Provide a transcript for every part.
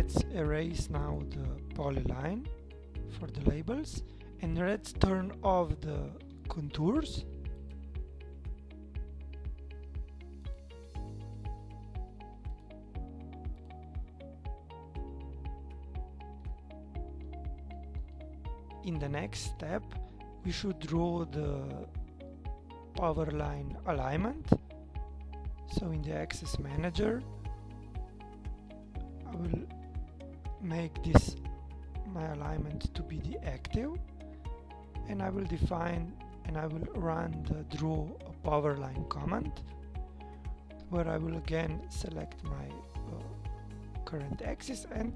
let's erase now the polyline for the labels, and let's turn off the contours. In the next step, we should draw the power line alignment. So in the Access Manager, I will make this my alignment to be the active, and I will define and I will run the draw a power line command, where I will again select my current axis, and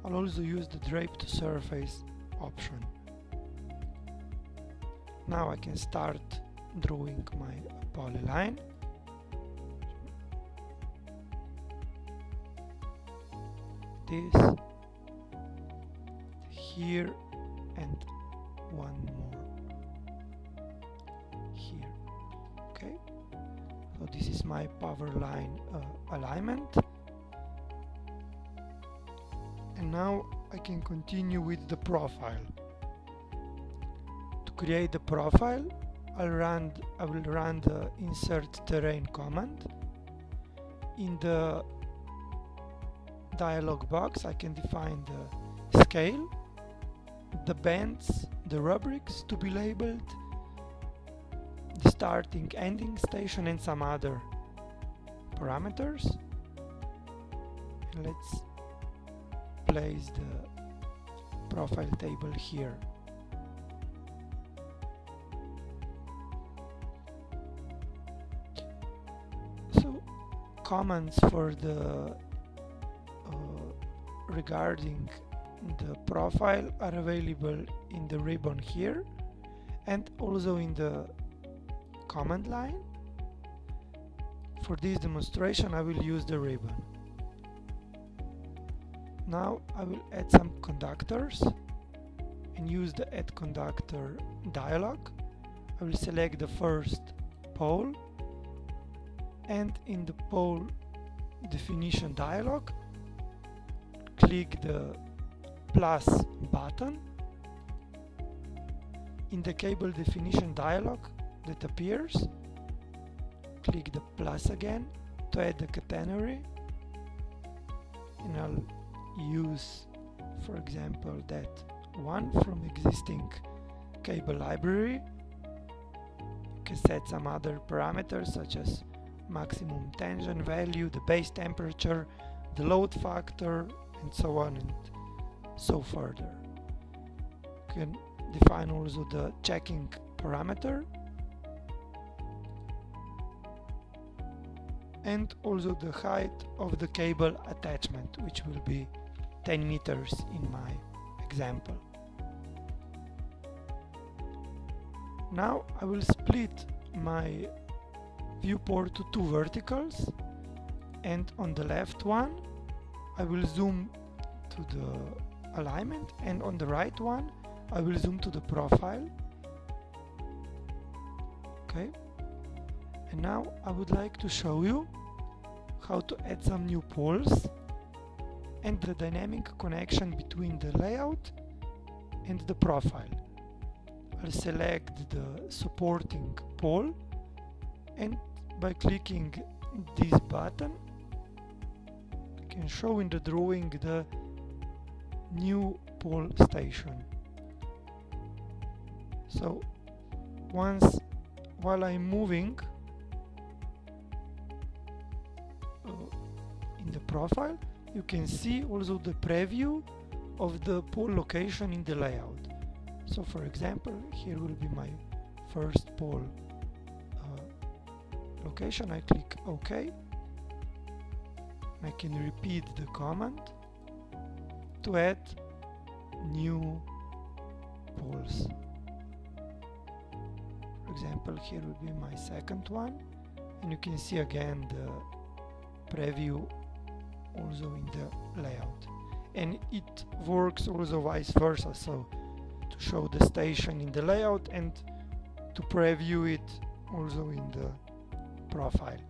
I'll also use the drape to surface option. Now I can start drawing my polyline. This here and one more here. Okay, so this is my power line alignment, and now I can continue with the profile. To create the profile, I will run the insert terrain command. In the dialog box, I can define the scale, the bands, the rubrics to be labeled, the starting ending station, and some other parameters. And let's place the profile table here. So commands for the regarding the profile are available in the ribbon here and also in the command line. For this demonstration, I will use the ribbon. Now I will add some conductors and use the Add Conductor dialog. I will select the first pole, and in the pole definition dialog, click the plus button. In the cable definition dialog that appears, click the plus again to add the catenary, and I'll use, for example, that one from existing cable library. You can set some other parameters such as maximum tension value, the base temperature, the load factor, and so on and so further. You can define also the checking parameter and also the height of the cable attachment, which will be 10 meters in my example. Now I will split my viewport to two verticals, and on the left one I will zoom to the alignment, and on the right one I will zoom to the profile. Okay, and now I would like to show you how to add some new poles and the dynamic connection between the layout and the profile. I'll select the supporting pole, and by clicking this button I can show in the drawing the new pole station. So while I'm moving in the profile, you can see also the preview of the pole location in the layout. So for example, here will be my first pole location. I click OK. I can repeat the command to add new poles. For example, here will be my second one, and you can see again the preview also in the layout, and it works also vice versa, so to show the station in the layout and to preview it also in the profile.